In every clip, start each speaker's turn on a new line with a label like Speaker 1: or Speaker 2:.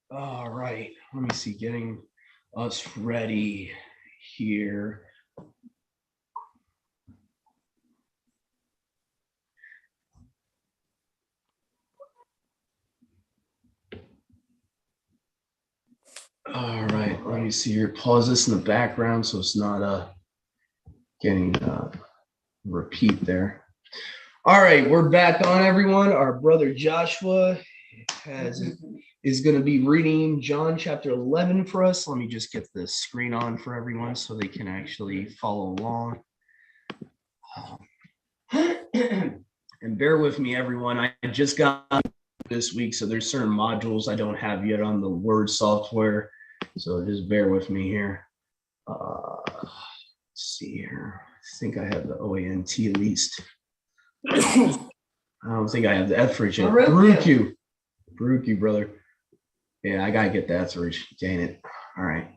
Speaker 1: All right, let me see, getting us ready here. All right, let me see here. Pause this in the background so it's not getting repeat there. All right, we're back on, everyone. Our brother Joshua is going to be reading John chapter 11 for us. Let me just get the screen on for everyone so they can actually follow along. And bear with me, everyone. I just got this week, so there's certain modules I don't have yet on the Word software. So just bear with me here. Let's see here. I think I have the OANT at least. I don't think I have the Etheridge yet. Baruch you, brother. Yeah, I gotta get the Etheridge. Dang it. All right.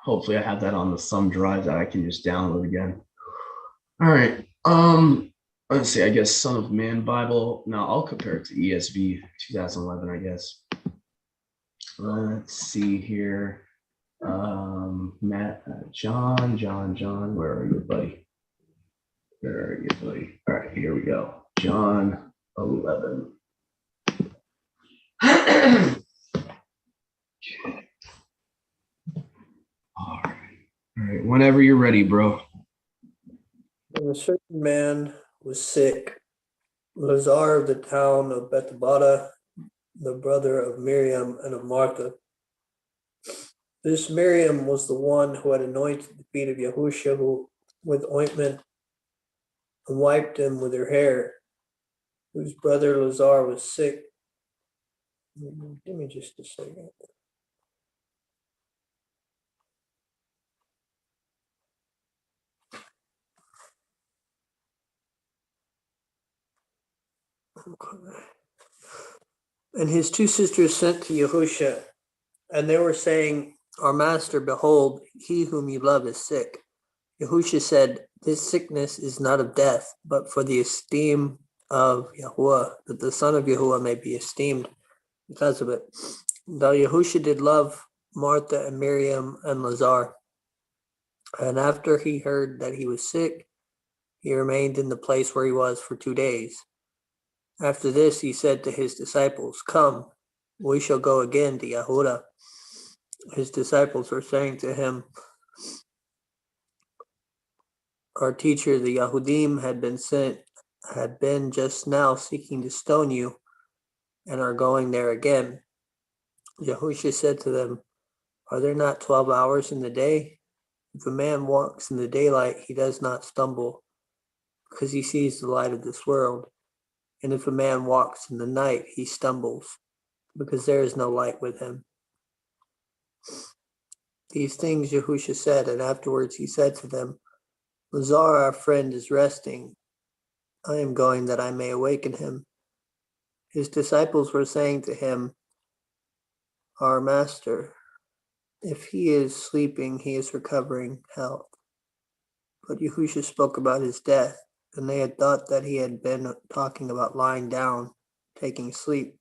Speaker 1: Hopefully I have that on the thumb drive that I can just download again. All right. Let's see. I guess Son of Man Bible. No, I'll compare it to ESV 2011. I guess. Let's see here. John. Where are you, buddy? All right, here we go. John 11. All right. Whenever you're ready, bro.
Speaker 2: And a certain man was sick, Lazar of the town of Bethabara, the brother of Miriam and of Martha. This Miriam was the one who had anointed the feet of Yahushua with ointment and wiped him with her hair, whose brother Lazar was sick. Give me just a second. And his two sisters sent to Yahushua, and they were saying, Our master, behold, he whom you love is sick. Yahushua said, This sickness is not of death, but for the esteem of Yahuwah, that the son of Yahuwah may be esteemed because of it. Though Yahushua did love Martha and Miriam and Lazar, and after he heard that he was sick, he remained in the place where he was for 2 days. After this, he said to his disciples, Come, we shall go again to Yahudah. His disciples were saying to him, Our teacher, the Yahudim, had been just now seeking to stone you, and are going there again. Yahushua said to them, Are there not 12 hours in the day? If a man walks in the daylight, he does not stumble, because he sees the light of this world. And if a man walks in the night, he stumbles, because there is no light with him. These things Yahushua said, and afterwards he said to them, Lazar, our friend, is resting. I am going that I may awaken him. His disciples were saying to him, Our master, if he is sleeping, he is recovering health. But Yahushua spoke about his death, and they had thought that he had been talking about lying down, taking sleep.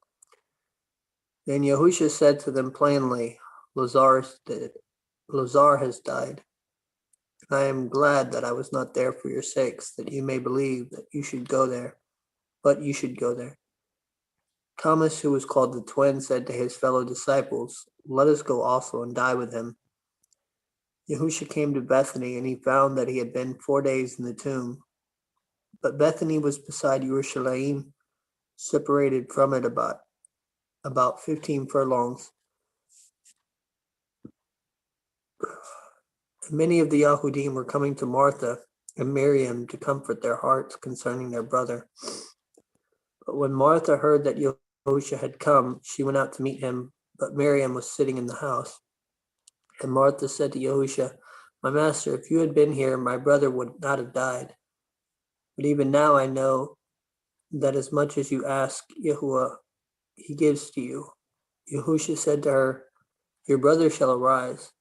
Speaker 2: Then Yahushua said to them plainly, Lazar has died. And I am glad that I was not there for your sakes, that you may believe that you should go there. But you should go there. Thomas, who was called the twin, said to his fellow disciples, Let us go also and die with him. Yahushua came to Bethany, and he found that he had been 4 days in the tomb. But Bethany was beside Jerusalem, separated from it about 15 furlongs. Many of the Yahudim were coming to Martha and Miriam to comfort their hearts concerning their brother. But when Martha heard that Yahushua had come, she went out to meet him, but Miriam was sitting in the house. And Martha said to Yahushua, My master, if you had been here, my brother would not have died. But even now I know that as much as you ask Yahuwah, he gives to you. Yahushua said to her, Your brother shall arise.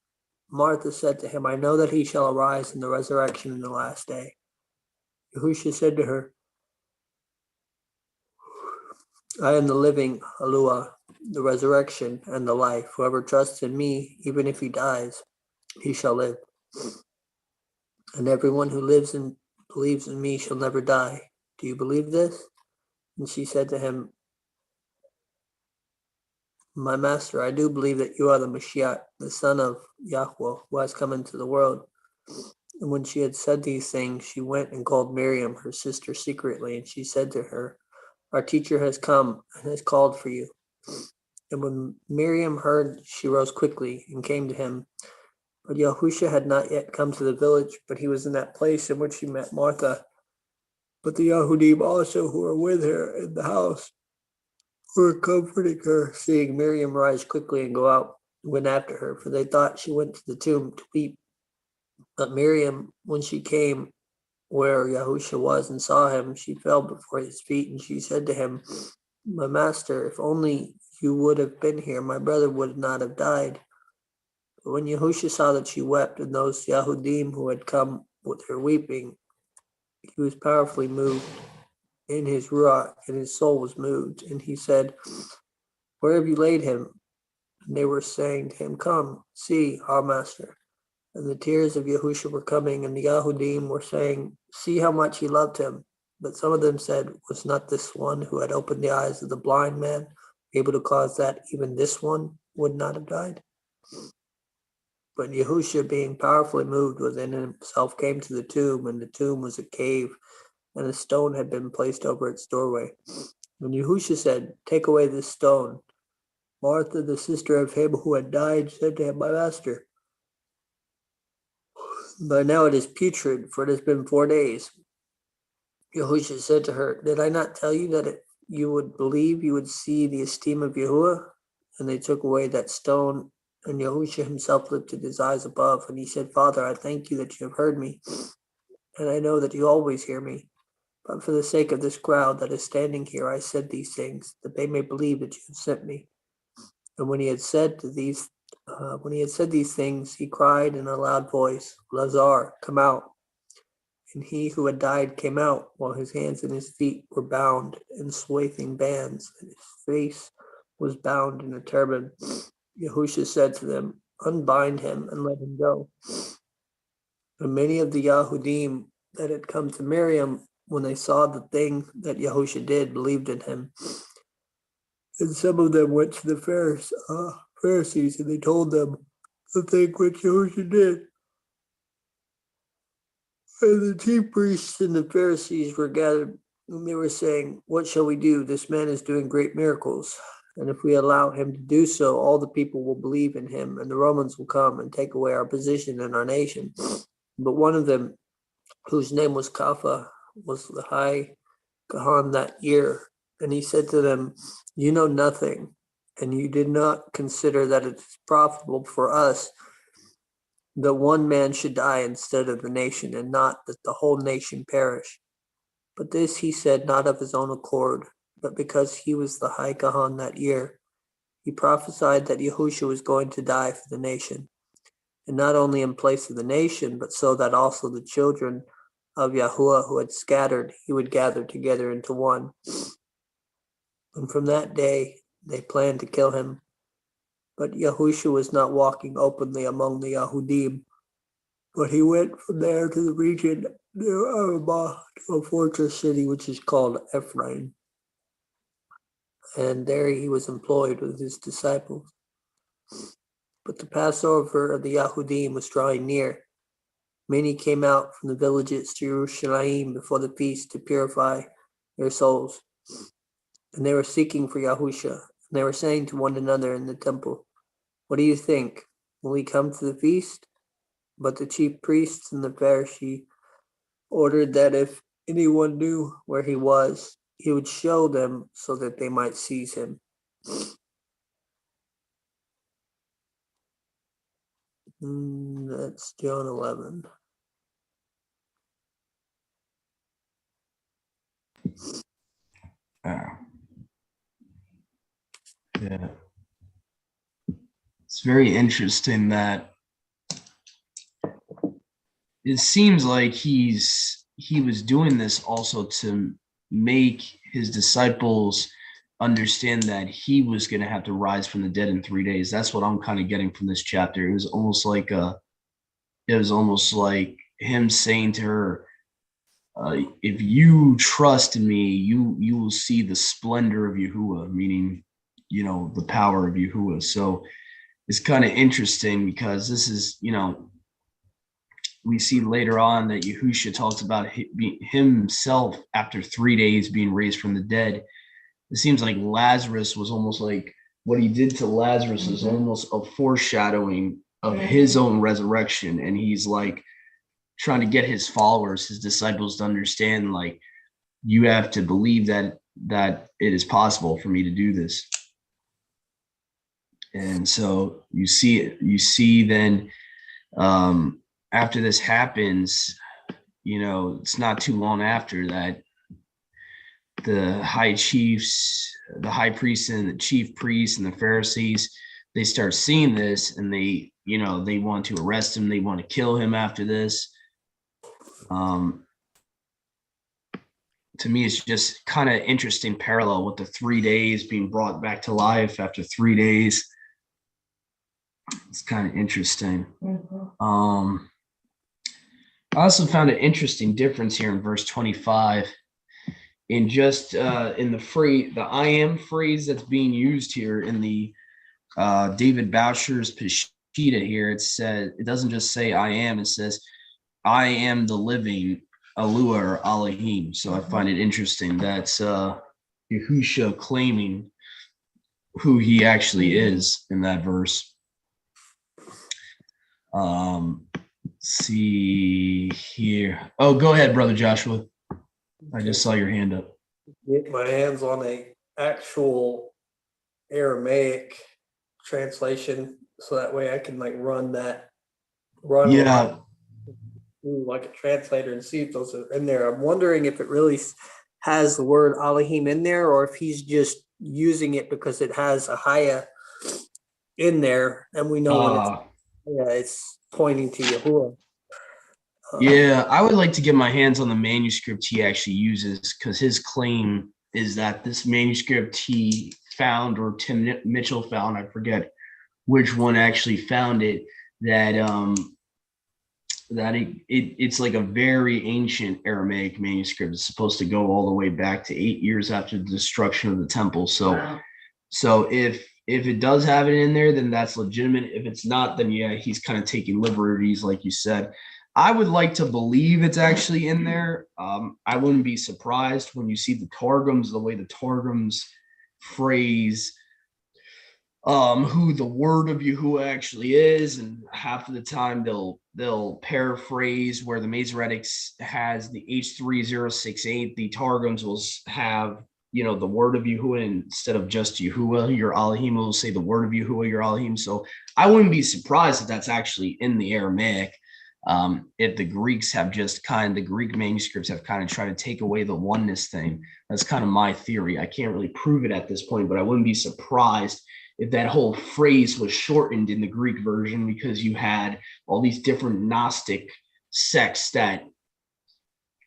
Speaker 2: Martha said to him, I know that he shall arise in the resurrection in the last day. Yahushua said to her, I am the living Aluah the resurrection, and the life. Whoever trusts in me, even if he dies, he shall live. And everyone who lives and believes in me shall never die. Do you believe this? And she said to him, My master, I do believe that you are the Mashiach, the son of Yahweh, who has come into the world. And when she had said these things, she went and called Miriam, her sister, secretly, and she said to her, Our teacher has come and has called for you. And when Miriam heard, she rose quickly and came to him. But Yahusha had not yet come to the village, but he was in that place in which he met Martha. But the Yahudim also who were with her in the house were comforting her, seeing Miriam rise quickly and go out, went after her, for they thought she went to the tomb to weep. But Miriam, when she came where Yahusha was and saw him, she fell before his feet, and she said to him, My master, if only you would have been here, my brother would not have died. But when Yahusha saw that she wept, and those Yahudim who had come with her weeping, he was powerfully moved in his ruach, and his soul was moved. And he said, Where have you laid him? And they were saying to him, Come, see, our master. And the tears of Yahusha were coming, and the Yahudim were saying, See how much he loved him. But some of them said, Was not this one who had opened the eyes of the blind man able to cause that even this one would not have died? But Yahusha, being powerfully moved within himself, came to the tomb, and the tomb was a cave, and a stone had been placed over its doorway. And Yahusha said, Take away this stone. Martha, the sister of him who had died, said to him, My master, but now it is putrid, for it has been 4 days. Yahusha said to her, Did I not tell you that if you would believe, you would see the esteem of Yahuwah? And they took away that stone, and Yahusha himself lifted his eyes above, and he said, Father, I thank you that you have heard me, and I know that you always hear me. But for the sake of this crowd that is standing here, I said these things, that they may believe that you have sent me. And when he had said these things, he cried in a loud voice, Lazar, come out. And he who had died came out, while his hands and his feet were bound in swathing bands, and his face was bound in a turban. Yahusha said to them, Unbind him and let him go. And many of the Yahudim that had come to Miriam, when they saw the thing that Yahusha did, believed in him. And some of them went to the Pharisees, and they told them the thing which Yahusha did. And the chief priests and the Pharisees were gathered, and they were saying, What shall we do? This man is doing great miracles. And if we allow him to do so, all the people will believe in him, and the Romans will come and take away our position in our nation. But one of them, whose name was Kapha, was the high Kahan that year. And he said to them, You know nothing, and you did not consider that it is profitable for us that one man should die instead of the nation, and not that the whole nation perish. But this he said not of his own accord, but because he was the high Kahan that year. He prophesied that Yahusha was going to die for the nation, and not only in place of the nation, but so that also the children of Yahuwah who had scattered, he would gather together into one. And from that day they planned to kill him. But Yahusha was not walking openly among the Yahudim, but he went from there to the region near Arabah, to a fortress city which is called Ephraim. And there he was employed with his disciples. But the Passover of the Yahudim was drawing near. Many came out from the villages to Jerusalem before the feast to purify their souls. And they were seeking for Yahusha. And they were saying to one another in the temple, What do you think? Will he come to the feast? But the chief priests and the Pharisee ordered that if anyone knew where he was, he would show them so that they might seize him. That's John 11.
Speaker 1: Yeah. It's very interesting that it seems like he was doing this also to make his disciples understand that he was going to have to rise from the dead in 3 days. That's what I'm kind of getting from this chapter. It was almost like him saying to her, if you trust in me, you will see the splendor of Yahuwah, meaning, the power of Yahuwah. So it's kind of interesting because this is, we see later on that Yahusha talks about himself after 3 days being raised from the dead. It seems like Lazarus was almost like what he did to Lazarus is almost a foreshadowing of his own resurrection. And he's like trying to get his followers, his disciples, to understand, like, you have to believe that it is possible for me to do this. And so you see then after this happens, it's not too long after that the high chiefs, the high priests and the chief priests and the Pharisees, they start seeing this, and they want to arrest him. They want to kill him after this. To me, it's just kind of interesting parallel with the 3 days being brought back to life after 3 days. It's kind of interesting. I also found an interesting difference here in verse 25 in just in the phrase, the I am phrase that's being used here in the David Boucher's Peshitta here. It says, it doesn't just say I am, it says I am the living Alua or Elohim. So I find it interesting. That's Yahusha claiming who he actually is in that verse. See here. Oh, go ahead, Brother Joshua. I just saw your hand up.
Speaker 2: Get my hands on a actual Aramaic translation, so that way I can run like a translator and see if those are in there. I'm wondering if it really has the word Elohim in there, or if he's just using it because it has a Haya in there, and we know it's pointing to Yahuwah.
Speaker 1: Yeah, I would like to get my hands on the manuscript he actually uses, because his claim is that this manuscript he found, or Tim Mitchell found, I forget which one actually found it, that it's like a very ancient Aramaic manuscript. It's supposed to go all the way back to 8 years after the destruction of the temple. So, wow. So if it does have it in there, then that's legitimate. If it's not, then yeah, he's kind of taking liberties, like you said. I would like to believe it's actually in there. I wouldn't be surprised when you see the Targums, the way the Targums phrase who the word of Yahuwah actually is, and half of the time they'll paraphrase where the Masoretics has the H3068. The Targums will have the word of Yahuwah instead of just Yahuwah, your Elohim. Will say the word of Yahuwah, your Elohim. So I wouldn't be surprised if that's actually in the Aramaic. If the Greeks have the Greek manuscripts have kind of tried to take away the oneness thing. That's kind of my theory. I can't really prove it at this point, but I wouldn't be surprised if that whole phrase was shortened in the Greek version, because you had all these different Gnostic sects that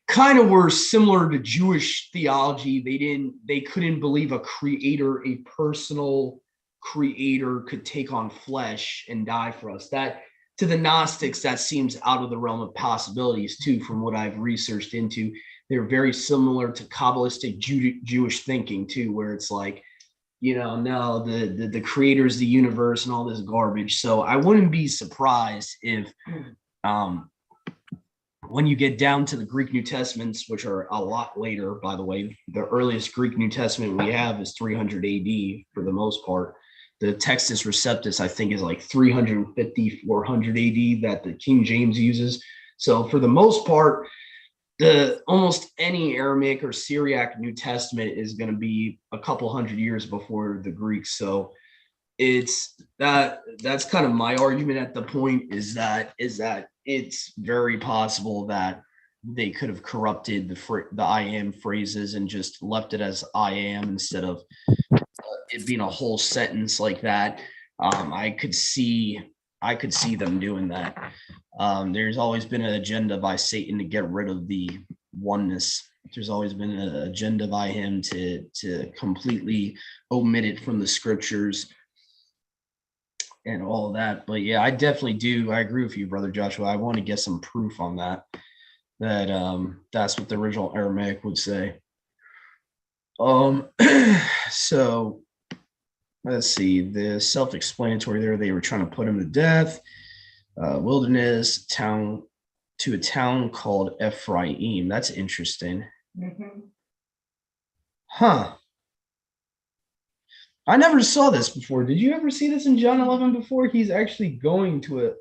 Speaker 1: kind of were similar to Jewish theology. They couldn't believe a creator, a personal creator could take on flesh and die for us. That, to the Gnostics, that seems out of the realm of possibilities too, from what I've researched into. They're very similar to Kabbalistic Jewish thinking too, where it's like, no, the creator is the universe and all this garbage. So I wouldn't be surprised if when you get down to the Greek New Testaments, which are a lot later, by the way, the earliest Greek New Testament we have is 300 AD for the most part. The Textus Receptus, I think, is like 350, 400 AD that the King James uses. So for the most part, almost any Aramaic or Syriac New Testament is going to be a couple hundred years before the Greeks. So that's kind of my argument at the point, is that it's very possible that they could have corrupted the I am phrases and just left it as I am instead of it being a whole sentence like that. I could see them doing that. There's always been an agenda by Satan to get rid of the oneness there's always been an agenda by him to completely omit it from the scriptures and all of that. But yeah, I definitely do. I agree with you, brother Joshua. I want to get some proof on that. That's what the original Aramaic would say. So let's see. The self-explanatory there. They were trying to put him to death. Wilderness town to a town called Ephraim. That's interesting.
Speaker 3: Mm-hmm.
Speaker 1: Huh. I never saw this before. Did you ever see this in John 11 before? He's actually going to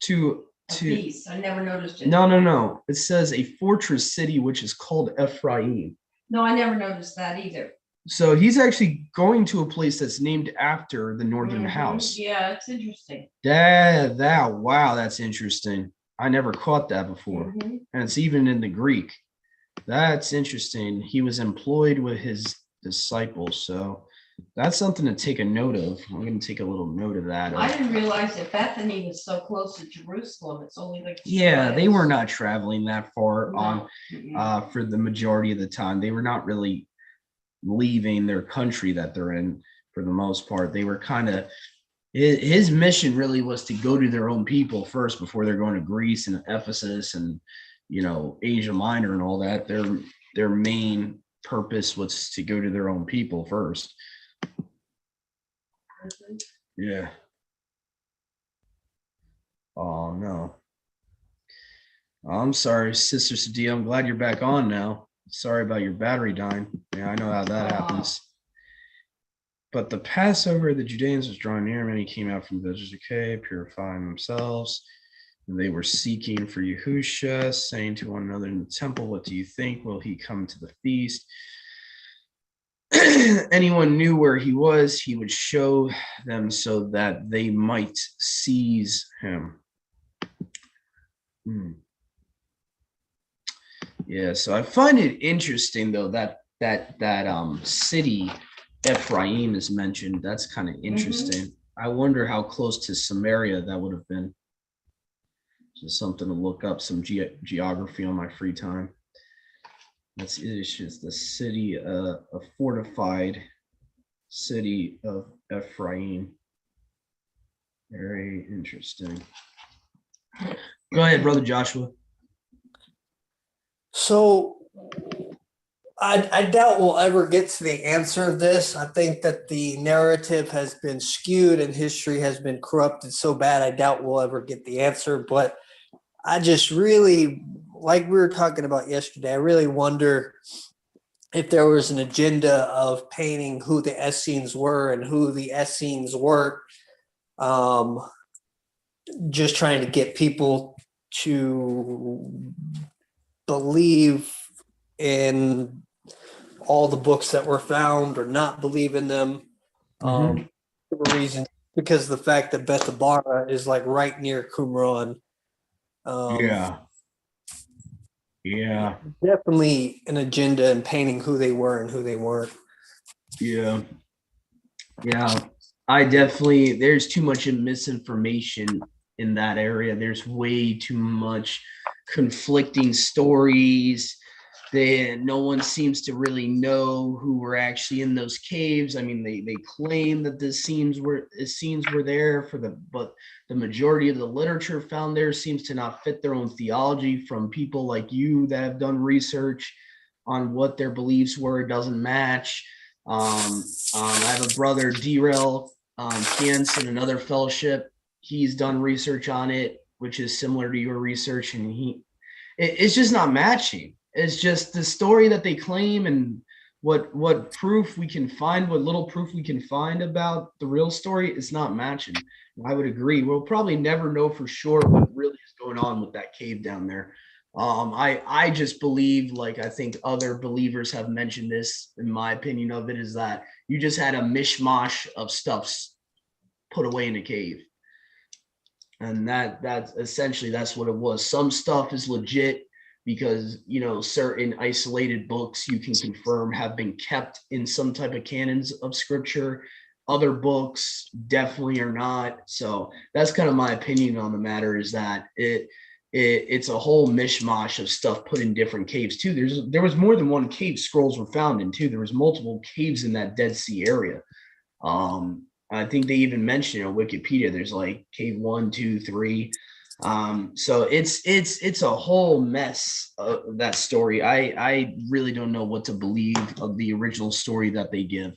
Speaker 3: A piece. I never noticed it.
Speaker 1: No. It says a fortress city, which is called Ephraim.
Speaker 3: No, I never noticed that either.
Speaker 1: So he's actually going to a place that's named after the northern house.
Speaker 3: Yeah, it's interesting.
Speaker 1: Wow, that's interesting. I never caught that before.
Speaker 3: Mm-hmm.
Speaker 1: And it's even in the Greek. That's interesting. He was employed with his disciples. So that's something to take a note of. I'm going to take a little note of that.
Speaker 3: I didn't realize that Bethany was so close to Jerusalem. It's only like 2
Speaker 1: Yeah, they
Speaker 3: miles.
Speaker 1: were not traveling that far
Speaker 3: No.
Speaker 1: on for the majority of the time. They were not really leaving their country that they're in for the most part. They were kind of, his mission really was to go to their own people first before they're going to Greece and Ephesus and, you know, Asia Minor and all that. Their main purpose was to go to their own people first. Yeah. Oh no. I'm sorry, Sister Sadia. I'm glad you're back on now. Sorry about your battery dying. Yeah, I know how that happens. But the Passover of the Judeans was drawing near. Many came out from the villages of Decay, purifying themselves. And they were seeking for Yahusha, saying to one another in the temple, "What do you think? Will he come to the feast?" Anyone knew where he was, he would show them so that they might seize him. Yeah, so I find it interesting though that city Ephraim is mentioned. That's kind of interesting. I wonder how close to Samaria that would have been. Just something to look up, some geography on my free time. It's just the city, a fortified city of Ephraim. Very interesting. Go ahead, brother Joshua.
Speaker 2: So I doubt we'll ever get to the answer of this. I think that the narrative has been skewed and history has been corrupted so bad, I doubt we'll ever get the answer. But I just really, like we were talking about yesterday, I really wonder if there was an agenda of painting who the Essenes were and who the Essenes weren't, just trying to get people to believe in all the books that were found or not believe in them. For a reason, because the fact that Bethabara is like right near Qumran.
Speaker 1: Yeah.
Speaker 2: Definitely an agenda in painting who they were and who they weren't.
Speaker 1: Yeah. I definitely, there's too much misinformation in that area. There's way too much conflicting stories. No one seems to really know who were actually in those caves. I mean, they claim that the scenes were there but the majority of the literature found there seems to not fit their own theology. From people like you that have done research on what their beliefs were, it doesn't match. I have a brother, Derail Kientz, in another fellowship. He's done research on it, which is similar to your research, and it's just not matching. It's just the story that they claim and what proof we can find, what little proof we can find about the real story is not matching. I would agree. We'll probably never know for sure what really is going on with that cave down there. I just believe, like I think other believers have mentioned this, in my opinion of it, is that you just had a mishmash of stuffs put away in a cave. And that's essentially, that's what it was. Some stuff is legit because, you know, certain isolated books you can confirm have been kept in some type of canons of scripture. Other books definitely are not. So that's kind of my opinion on the matter, is that it's a whole mishmash of stuff put in different caves too. There was more than one cave scrolls were found in too. There was multiple caves in that Dead Sea area. I think they even mentioned on Wikipedia, there's like cave 1, 2, 3. So it's a whole mess of that story. I really don't know what to believe of the original story that they give,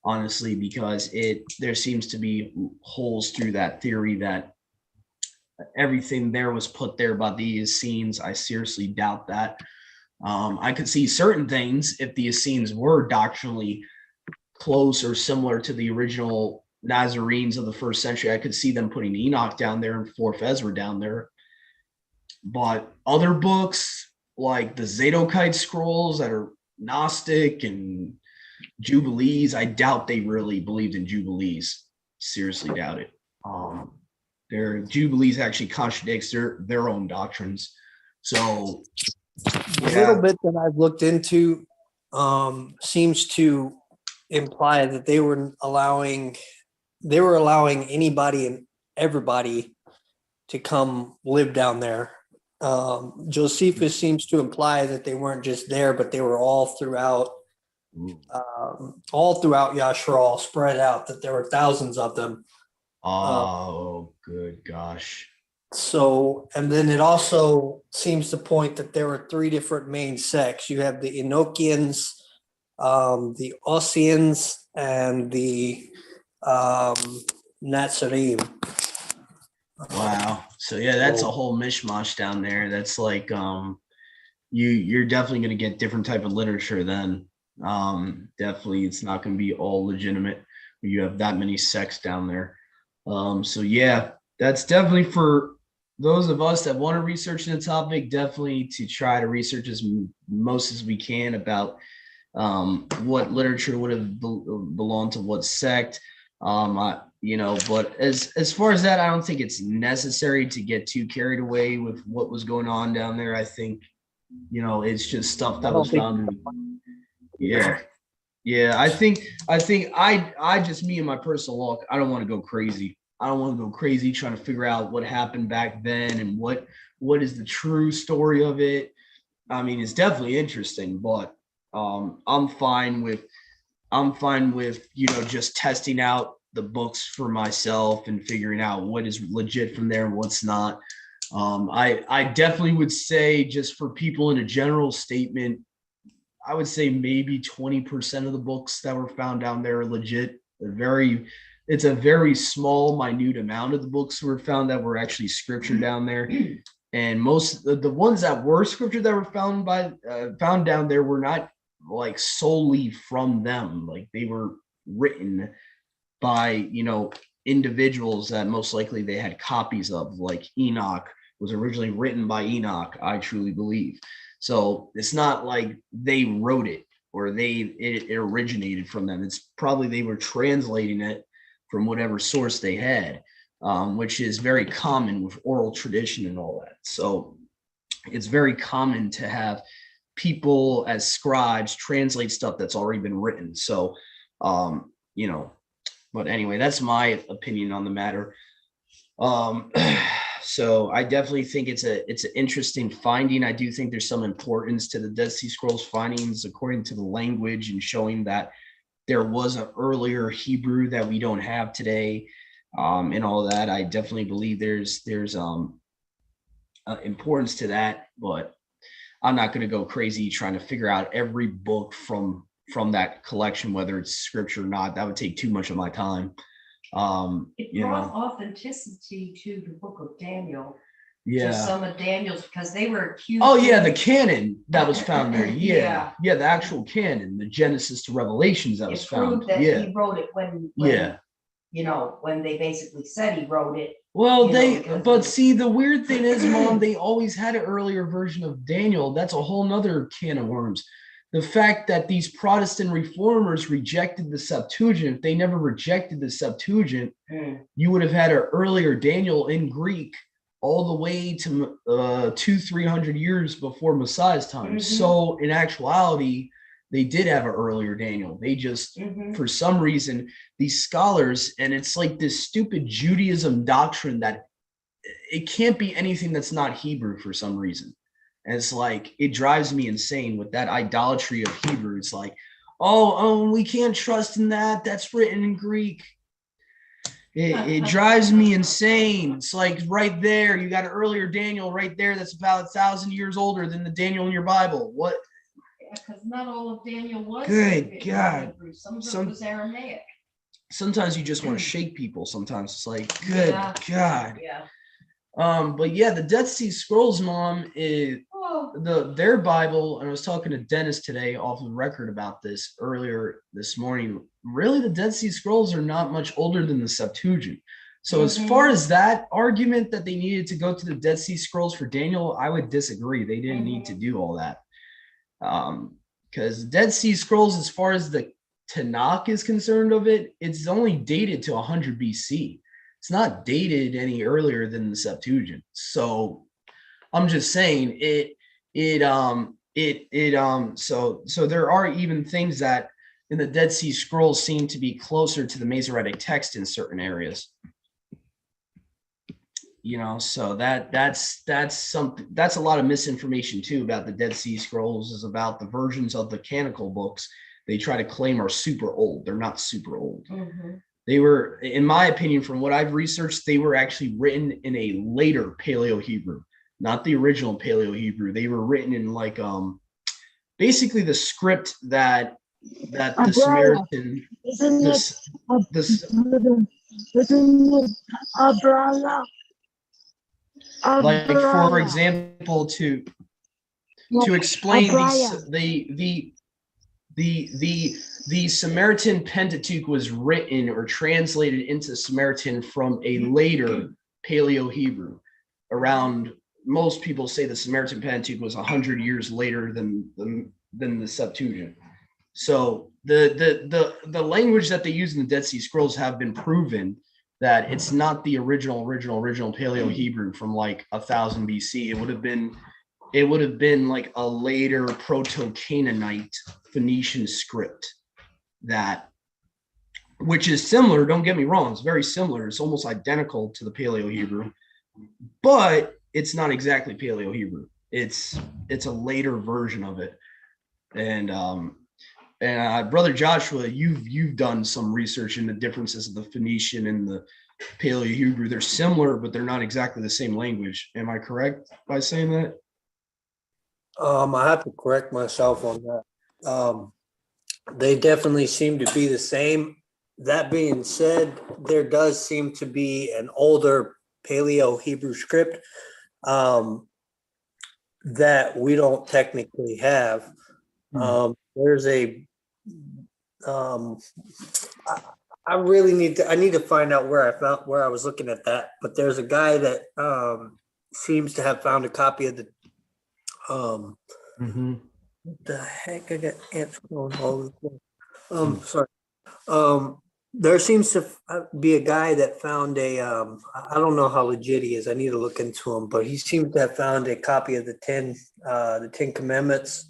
Speaker 1: honestly, because there seems to be holes through that theory that everything there was put there by the Essenes. I seriously doubt that. I could see certain things if the Essenes were doctrinally close or similar to the original Nazarenes of the first century. I could see them putting Enoch down there and Fourth Ezra down there. But other books like the Zadokite scrolls that are Gnostic and Jubilees, I doubt they really believed in Jubilees. Seriously doubt it. Their Jubilees actually contradicts their own doctrines. So
Speaker 2: a little bit that I've looked into seems to imply that they were allowing anybody and everybody to come live down there. Josephus seems to imply that they weren't just there, but they were all throughout Yashral, spread out, that there were thousands of them.
Speaker 1: Oh, good gosh.
Speaker 2: So, and then it also seems to point that there were three different main sects. You have the Enochians, the Ossians, and the Nazarene.
Speaker 1: Wow. So yeah, that's a whole mishmash down there. That's like you're definitely going to get different type of literature then. Definitely it's not going to be all legitimate when you have that many sects down there. So yeah, that's definitely for those of us that want to research the topic, definitely to try to research as most as we can about what literature would have belonged to what sect. But as far as that, I don't think it's necessary to get too carried away with what was going on down there. I think, it's just stuff that was found. Yeah. I think I just, me and my personal luck, I don't want to go crazy. I don't want to go crazy trying to figure out what happened back then and what is the true story of it. I mean, it's definitely interesting, but I'm fine with just testing out the books for myself and figuring out what is legit from there and what's not. I definitely would say, just for people in a general statement, I would say maybe 20% of the books that were found down there are legit. It's a very small, minute amount of the books were found that were actually scripture down there. And most of the ones that were scripture that were found down there were not like solely from them. Like they were written by, individuals that most likely they had copies of, like Enoch was originally written by Enoch, I truly believe. So it's not like they wrote it or it originated from them. It's probably they were translating it from whatever source they had, which is very common with oral tradition and all that. So it's very common to have people as scribes translate stuff that's already been written. So, but anyway, that's my opinion on the matter. So I definitely think it's an interesting finding. I do think there's some importance to the Dead Sea Scrolls findings according to the language and showing that there was an earlier Hebrew that we don't have today, and all that. I definitely believe there's importance to that, but I'm not going to go crazy trying to figure out every book from that collection, whether it's scripture or not. That would take too much of my time.
Speaker 3: It brought authenticity to the book of Daniel.
Speaker 1: Yeah.
Speaker 3: To some of Daniel's, because they were accused.
Speaker 1: Oh yeah, the canon that was found there. Yeah, the actual canon, the Genesis to Revelations that was found.
Speaker 3: That he wrote it when when they basically said he wrote it.
Speaker 1: Well, see, the weird thing is, Mom, they always had an earlier version of Daniel. That's a whole nother can of worms. The fact that these Protestant reformers rejected the Septuagint, they never rejected the Septuagint. You would have had an earlier Daniel in Greek all the way to 200-300 years before Messiah's time. So in actuality, they did have an earlier Daniel. They just, for some reason, these scholars, and it's like this stupid Judaism doctrine that it can't be anything that's not Hebrew for some reason. And it's like, it drives me insane with that idolatry of Hebrew. It's like, oh, we can't trust in that. That's written in Greek. It drives me insane. It's like right there, you got an earlier Daniel right there that's about 1,000 years older than the Daniel in your Bible. What?
Speaker 3: Yeah, because not all of Daniel was.
Speaker 1: Good God.
Speaker 3: Some of it was Aramaic.
Speaker 1: Sometimes you just want to shake people. Sometimes it's like, good God.
Speaker 3: Yeah.
Speaker 1: But yeah, the Dead Sea Scrolls, Mom, is their Bible, and I was talking to Dennis today off the record about this earlier this morning. Really, the Dead Sea Scrolls are not much older than the Septuagint. So as far as that argument that they needed to go to the Dead Sea Scrolls for Daniel, I would disagree. They didn't need to do all that. Because Dead Sea Scrolls, as far as the Tanakh is concerned of it, it's only dated to 100 BC. It's not dated any earlier than the Septuagint. So I'm just saying so there are even things that in the Dead Sea Scrolls seem to be closer to the Masoretic text in certain areas. You know, so that's a lot of misinformation too about the Dead Sea Scrolls, is about the versions of the canonical books they try to claim are super old. They're not super old. They were, in my opinion, from what I've researched, they were actually written in a later Paleo Hebrew, not the original Paleo Hebrew. They were written in like basically the script that the Samaritan like, for example, to explain the Samaritan Pentateuch was written or translated into Samaritan from a later Paleo Hebrew. Around, most people say the Samaritan Pentateuch was 100 years later than the Septuagint. So the language that they use in the Dead Sea Scrolls have been proven that it's not the original Paleo Hebrew from like 1000 BC. It would have been like a later Proto-Canaanite Phoenician script, which is similar. Don't get me wrong, it's very similar. It's almost identical to the Paleo Hebrew, but it's not exactly Paleo Hebrew. It's a later version of it. And Brother Joshua, you've done some research in the differences of the Phoenician and the Paleo Hebrew. They're similar, but they're not exactly the same language. Am I correct by saying that?
Speaker 2: I have to correct myself on that. They definitely seem to be the same. That being said, there does seem to be an older Paleo Hebrew script that we don't technically have. There's a I really need to find out where I was looking at that, but there's a guy that seems to have found a copy of the the heck, I got ants going all over the place. Sorry. There seems to be a guy that found I don't know how legit he is. I need to look into him, but he seems to have found a copy of the Ten Commandments,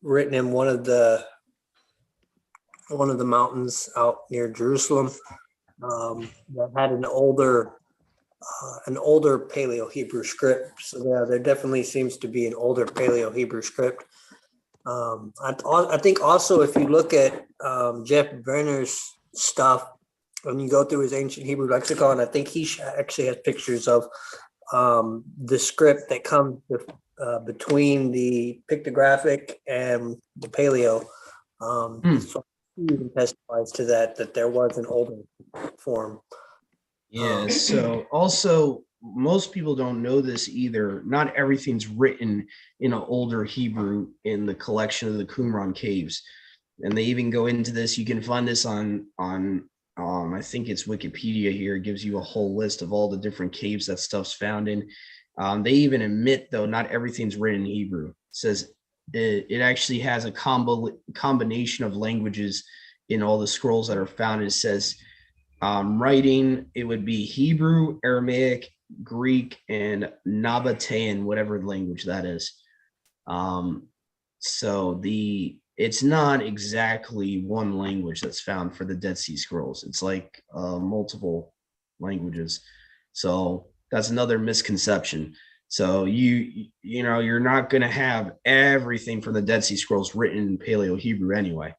Speaker 2: written in one of the mountains out near Jerusalem, that had an older Paleo Hebrew script. So yeah, there definitely seems to be an older Paleo Hebrew script. I think also, if you look at Jeff Brenner's stuff, when you go through his ancient Hebrew lexicon, I think he actually has pictures of the script that comes between the pictographic and the Paleo. So he even testifies to that there was an older form.
Speaker 1: Yeah. So also, most people don't know this either. Not everything's written in an older Hebrew in the collection of the Qumran caves, and they even go into this. You can find this on I think it's Wikipedia here. It gives you a whole list of all the different caves that stuff's found in. They even admit, though, not everything's written in Hebrew. It says it actually has a combination of languages in all the scrolls that are found. It says writing, it would be Hebrew, Aramaic, Greek, and Nabatean, whatever language that is. So it's not exactly one language that's found for the Dead Sea Scrolls. It's like multiple languages. So that's another misconception. So you're not going to have everything from the Dead Sea Scrolls written in Paleo Hebrew anyway.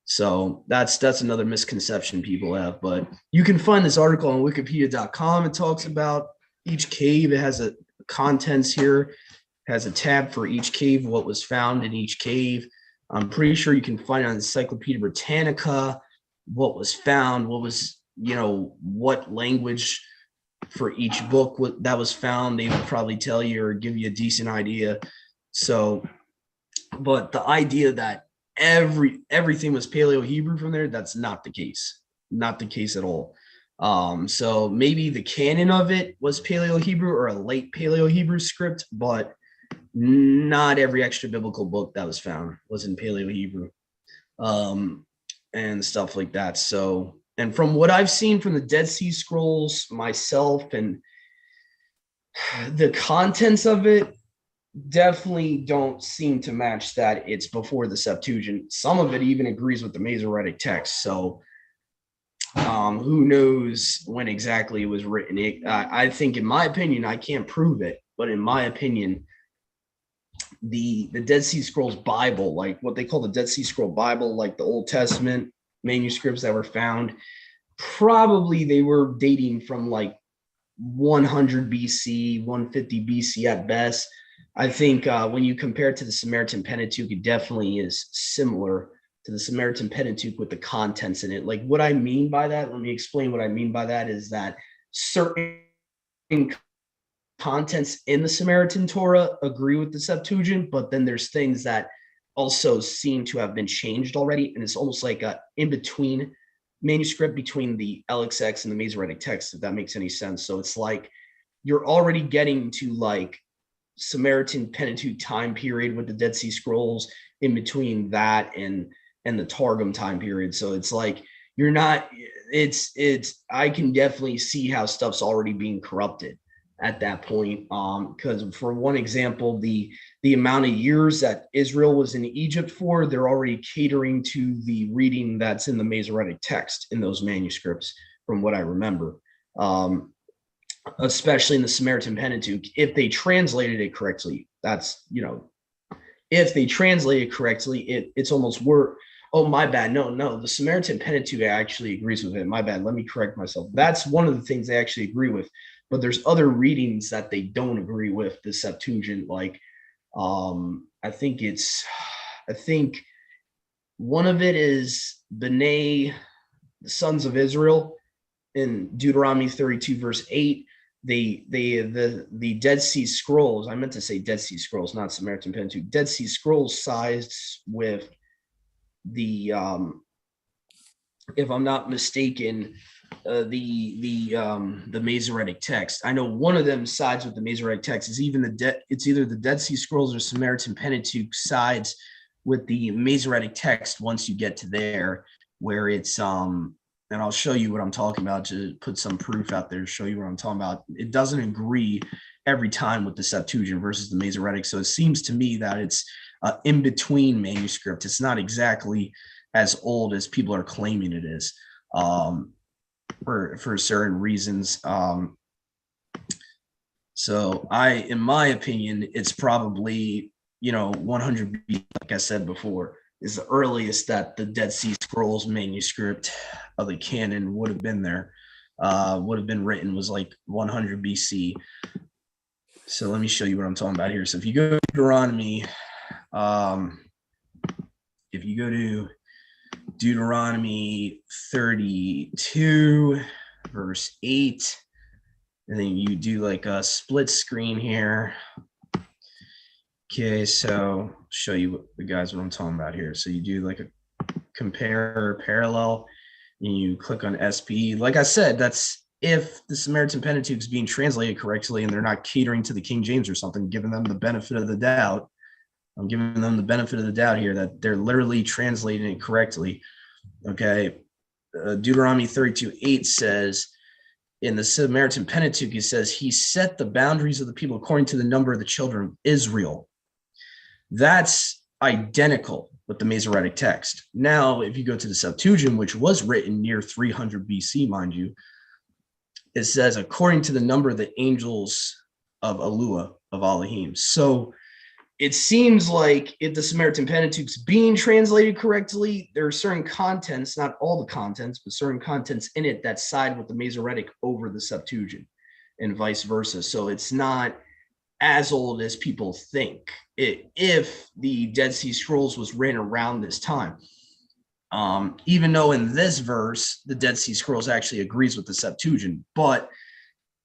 Speaker 1: So that's another misconception people have. But you can find this article on wikipedia.com. It talks about each cave. It has a contents here, has a tab for each cave, what was found in each cave. I'm pretty sure you can find on Encyclopedia Britannica what was found, what was, what language for each book that was found. They would probably tell you or give you a decent idea. So, but the idea that everything was Paleo Hebrew from there, that's not the case. Not the case at all. So maybe the canon of it was Paleo Hebrew or a late Paleo Hebrew script, but not every extra biblical book that was found was in Paleo Hebrew, and stuff like that. So, and from what I've seen from the Dead Sea Scrolls myself, and the contents of it definitely don't seem to match that it's before the Septuagint. Some of it even agrees with the Masoretic text. So who knows when exactly it was written. I think, in my opinion, I can't prove it, but in my opinion, the Dead Sea Scrolls Bible, like what they call the Dead Sea Scroll Bible, like the Old Testament manuscripts that were found, probably they were dating from like 100 BC, 150 BC at best. I think when you compare it to the Samaritan Pentateuch, it definitely is similar to the Samaritan Pentateuch with the contents in it. Like, what I mean by that, let me explain what I mean by that, is that certain contents in the Samaritan Torah agree with the Septuagint, but then there's things that also seem to have been changed already, and it's almost like a in-between manuscript between the LXX and the Masoretic text, if that makes any sense. So it's like you're already getting to like Samaritan Pentateuch time period with the Dead Sea Scrolls in between that and the Targum time period. So it's like you're not, it's I can definitely see how stuff's already being corrupted at that point. Because for one example, the amount of years that Israel was in Egypt for, they're already catering to the reading that's in the Masoretic text in those manuscripts, from what I remember. Especially in the Samaritan Pentateuch, if they translated it correctly, that's, if they translate it correctly, it's almost word. Oh, my bad. No, the Samaritan Pentateuch actually agrees with it. My bad. Let me correct myself. That's one of the things they actually agree with. But there's other readings that they don't agree with the Septuagint. Like, I think one of it is B'nai, the sons of Israel, in Deuteronomy 32 verse 8. The Dead Sea Scrolls, I meant to say Dead Sea Scrolls, not Samaritan Pentateuch. Dead Sea Scrolls sized with the if I'm not mistaken, the Masoretic text. I know one of them sides with the Masoretic text. Is even it's either the Dead Sea Scrolls or Samaritan Pentateuch sides with the Masoretic text once you get to there, where it's and I'll show you what I'm talking about to put some proof out there to show you what I'm talking about. It doesn't agree every time with the Septuagint versus the Masoretic. So it seems to me that it's in between manuscript. It's not exactly as old as people are claiming it is, for certain reasons. So in my opinion, it's probably, 100 BC, like I said before, is the earliest that the Dead Sea Scrolls manuscript of the canon would have been there, would have been written, was like 100 BC. So let me show you what I'm talking about here. So if you go to Deuteronomy, if you go to Deuteronomy 32 verse 8, and then you do like a split screen here. Okay, so I'll show you what I'm talking about here. So you do like a compare or parallel, and you click on SP. Like I said, that's if the Samaritan Pentateuch is being translated correctly and they're not catering to the King James or something, giving them the benefit of the doubt. I'm giving them the benefit of the doubt here that they're literally translating it correctly. Okay, Deuteronomy 32:8 says, in the Samaritan Pentateuch, it says, he set the boundaries of the people according to the number of the children of Israel. That's identical with the Masoretic text. Now, if you go to the Septuagint, which was written near 300 BC, mind you, it says, according to the number of the angels of Elua, of Elohim. So it seems like if the Samaritan Pentateuch's being translated correctly, there are certain contents, not all the contents, but certain contents in it that side with the Masoretic over the Septuagint and vice versa. So it's not as old as people think if the Dead Sea Scrolls was written around this time. Even though in this verse, the Dead Sea Scrolls actually agrees with the Septuagint, but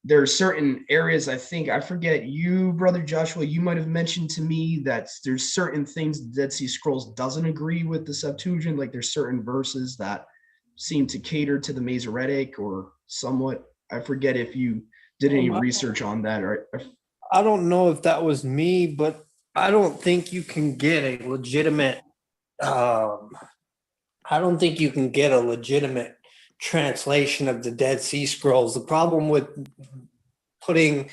Speaker 1: there are certain areas, I forget, you, Brother Joshua, you might have mentioned to me that there's certain things the Dead Sea Scrolls doesn't agree with the Septuagint, like there's certain verses that seem to cater to the Masoretic or somewhat. I forget if you did any research on that. Or
Speaker 2: I don't know if that was me, but I don't think you can get a legitimate translation of the Dead Sea Scrolls. The problem with putting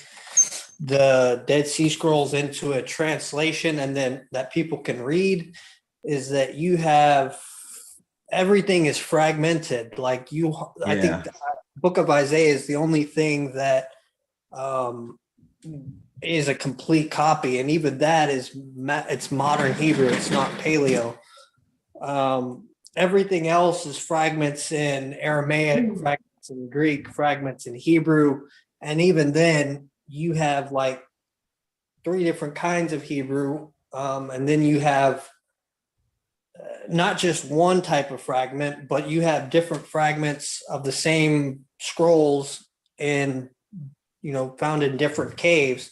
Speaker 2: the Dead Sea Scrolls into a translation and then that people can read is that you have everything is fragmented. Like I think the book of Isaiah is the only thing that is a complete copy, and even that it's modern Hebrew. It's not Paleo. Everything else is fragments in Aramaic, fragments in Greek, fragments in Hebrew. And even then, you have like 3 different kinds of Hebrew. And then you have not just one type of fragment, but you have different fragments of the same scrolls and, found in different caves.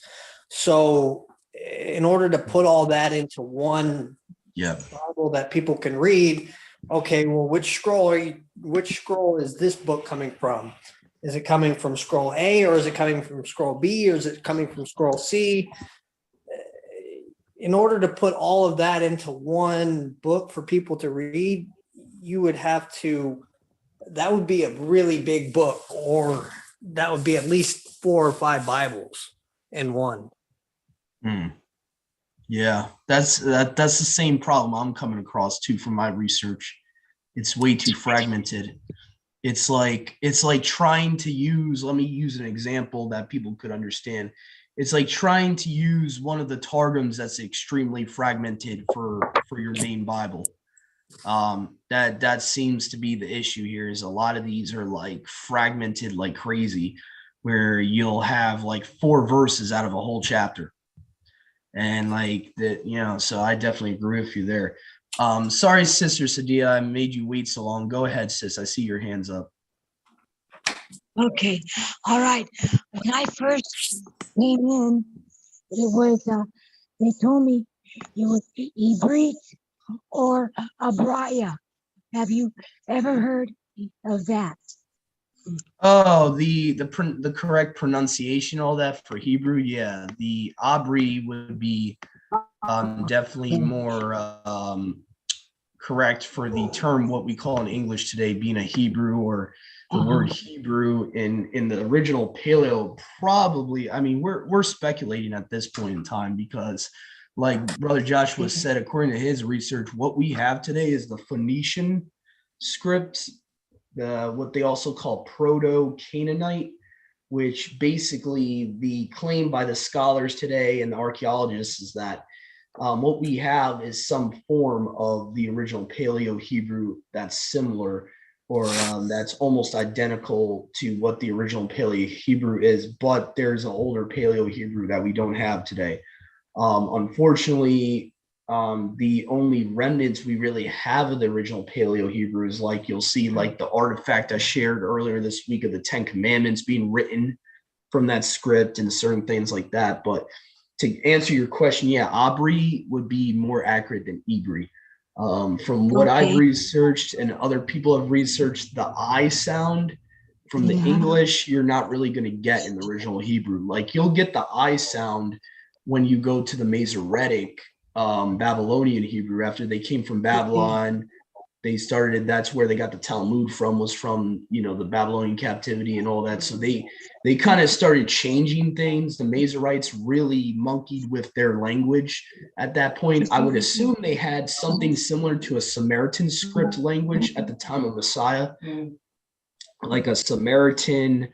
Speaker 2: So in order to put all that into one Bible that people can read, okay, well, which scroll is this book coming from? Is it coming from scroll A, or is it coming from scroll B, or is it coming from scroll C? In order to put all of that into one book for people to read, that would be a really big book, or that would be at least 4 or 5 Bibles in one.
Speaker 1: Yeah, that's the same problem I'm coming across too from my research. It's way too fragmented. It's like trying to use, let me use an example that people could understand. It's like trying to use one of the Targums that's extremely fragmented for your main Bible. That seems to be the issue here, is a lot of these are like fragmented like crazy, where you'll have like 4 verses out of a whole chapter. And like that, so I definitely agree with you there. Sorry, Sister Sadia, I made you wait so long. Go ahead, sis. I see your hands up.
Speaker 4: Okay. All right. When I first came in, it was, they told me it was Ibrit or Abraya. Have you ever heard of that?
Speaker 1: Oh, the correct pronunciation, all that for Hebrew. Yeah, the Abri would be definitely more correct for the term what we call in English today being a Hebrew, or the word Hebrew in the original Paleo. Probably, I mean, we're speculating at this point in time, because like Brother Joshua said, according to his research, what we have today is the Phoenician script, what they also call Proto-Canaanite, which basically the claim by the scholars today and the archaeologists is that what we have is some form of the original Paleo Hebrew that's similar, or that's almost identical to what the original Paleo Hebrew is, but there's an older Paleo Hebrew that we don't have today. Unfortunately, the only remnants we really have of the original Paleo Hebrew is like you'll see like the artifact I shared earlier this week of the 10 Commandments being written from that script and certain things like that. But to answer your question, yeah, Abri would be more accurate than Ibri. From what I've researched and other people have researched, the I sound from the English, you're not really going to get in the original Hebrew. Like you'll get the I sound when you go to the Masoretic Babylonian Hebrew. After they came from Babylon, that's where they got the Talmud from, was from, the Babylonian captivity and all that. So they kind of started changing things. The Masoretes really monkeyed with their language at that point. I would assume they had something similar to a Samaritan script language at the time of Messiah, like a Samaritan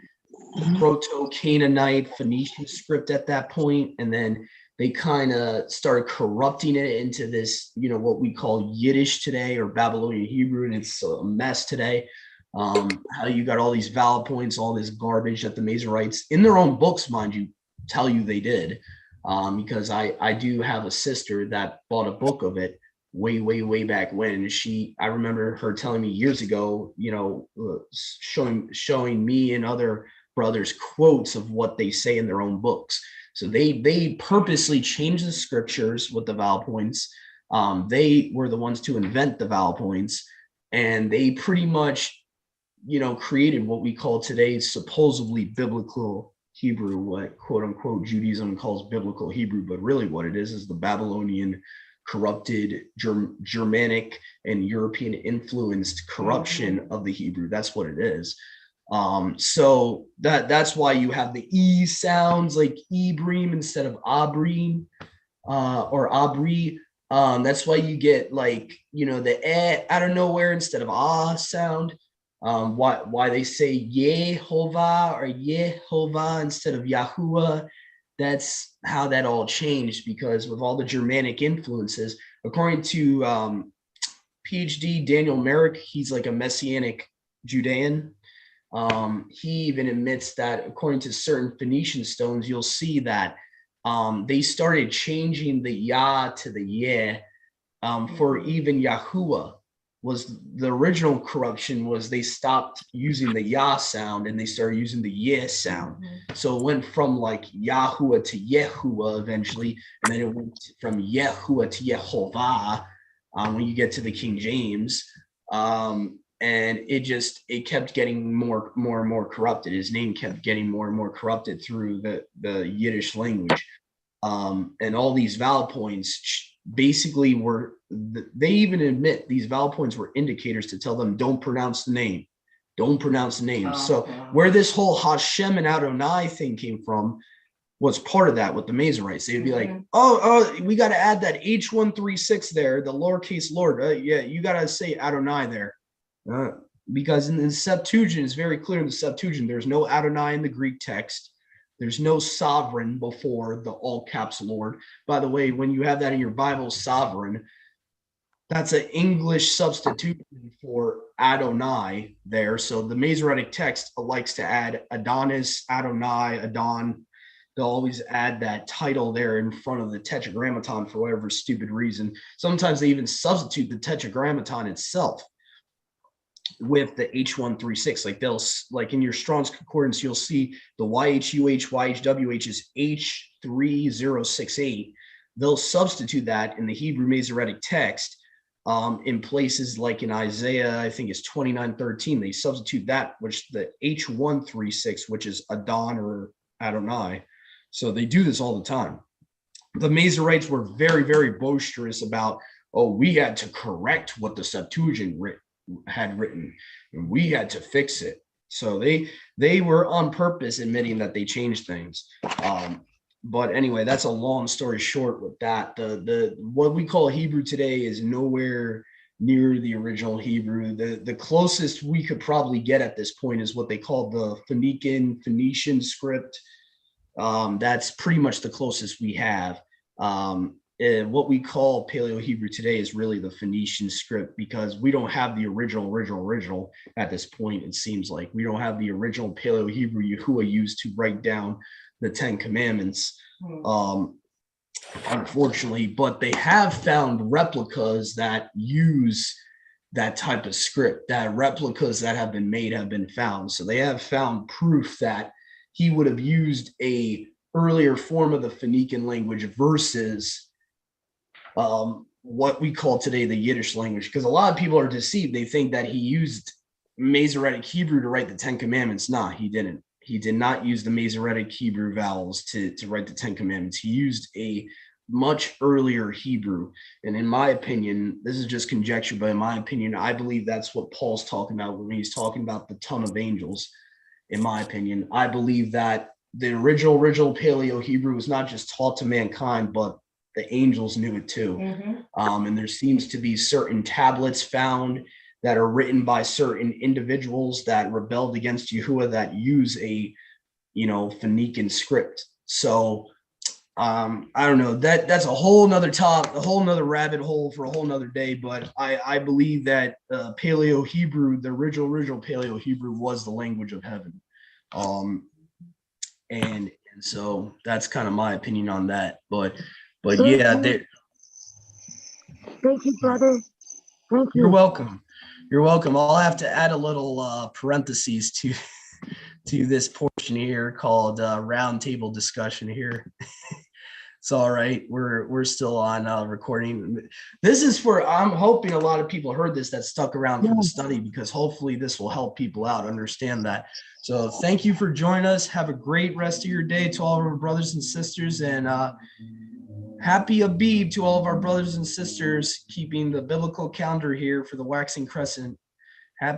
Speaker 1: Proto-Canaanite Phoenician script at that point, and then they kind of started corrupting it into this, what we call Yiddish today, or Babylonian Hebrew, and it's a mess today. How you got all these vowel points, all this garbage that the Masoretes, in their own books, mind you, tell you they did. Because I do have a sister that bought a book of it way back when. I remember her telling me years ago, showing me and other brothers quotes of what they say in their own books. So they purposely changed the scriptures with the vowel points. They were the ones to invent the vowel points, and they pretty much, created what we call today supposedly biblical Hebrew, what quote unquote Judaism calls biblical Hebrew, but really what it is the Babylonian corrupted Germanic and European influenced corruption of the Hebrew. That's what it is. So that's why you have the E sounds like Ibrim instead of Abrim, or Abri. That's why you get like, the out of nowhere instead of ah sound. Why they say Yehovah or Yehovah instead of Yahuwah. That's how that all changed, because with all the Germanic influences, according to PhD Daniel Merrick, he's like a Messianic Judean. He even admits that according to certain Phoenician stones, you'll see that they started changing the Yah to the Yeh, for even Yahuwah. Was the original corruption was they stopped using the Yah sound and they started using the Yeh sound. So it went from like Yahuwah to Yehuwah eventually, and then it went from Yehuwah to Yehovah when you get to the King James. And it kept getting more and more corrupted. His name kept getting more and more corrupted through the Yiddish language. And all these vowel points basically they even admit these vowel points were indicators to tell them don't pronounce the name. So where this whole Hashem and Adonai thing came from was part of that with the Masoretes. They'd be like, oh, we got to add that H136 there, the lowercase Lord. Yeah, you got to say Adonai there. Because in the Septuagint, it's very clear in the Septuagint, there's no Adonai in the Greek text. There's no sovereign before the all caps Lord. By the way, when you have that in your Bible, sovereign, that's an English substitution for Adonai there. So the Masoretic text likes to add Adonis, Adonai, Adon. They'll always add that title there in front of the Tetragrammaton for whatever stupid reason. Sometimes they even substitute the Tetragrammaton itself with the H136. Like they'll, like in your Strong's Concordance, you'll see the YHUH, YHWH is H3068. They'll substitute that in the Hebrew Masoretic text in places like in Isaiah, I think it's 29:13. They substitute that, which the H136, which is Adon or Adonai. So they do this all the time. The Masoretes were very, very boisterous about, oh, we had to correct what the Septuagint had written, and we had to fix it. So they were on purpose admitting that they changed things. But anyway, that's a long story short with that. The what we call Hebrew today is nowhere near the original Hebrew. The closest we could probably get at this point is what they call the Phoenician script. That's pretty much the closest we have. What we call Paleo Hebrew today is really the Phoenician script, because we don't have the original at this point. It seems like we don't have the original Paleo Hebrew Yahuwah used to write down the 10 Commandments, unfortunately, but they have found replicas that use that type of script. That replicas that have been made have been found. So they have found proof that he would have used a earlier form of the Phoenician language versus what we call today the Yiddish language, because a lot of people are deceived. They think that he used Masoretic Hebrew to write the 10 Commandments. Nah, he didn't. He did not use the Masoretic Hebrew vowels to write the 10 Commandments. He used a much earlier Hebrew. And in my opinion, this is just conjecture, but in my opinion, I believe that's what Paul's talking about when he's talking about the tongue of angels. In my opinion, I believe that the original Paleo Hebrew was not just taught to mankind, but the angels knew it too. And there seems to be certain tablets found that are written by certain individuals that rebelled against Yahuwah that use a Phoenician script. So I don't know, that's a whole nother rabbit hole for a whole nother day. But I believe that Paleo Hebrew, the original Paleo Hebrew, was the language of heaven. And so that's kind of my opinion on that. But yeah,
Speaker 4: Thank you, brother. Thank you.
Speaker 1: you're welcome. You're welcome. I'll have to add a little parentheses to this portion here called roundtable discussion here. It's all right. We're still on recording. This is I'm hoping a lot of people heard this that stuck around for the study, because hopefully this will help people out understand that. So thank you for joining us. Have a great rest of your day to all of our brothers and sisters, and happy Abib to all of our brothers and sisters keeping the biblical calendar here for the waxing crescent. Happy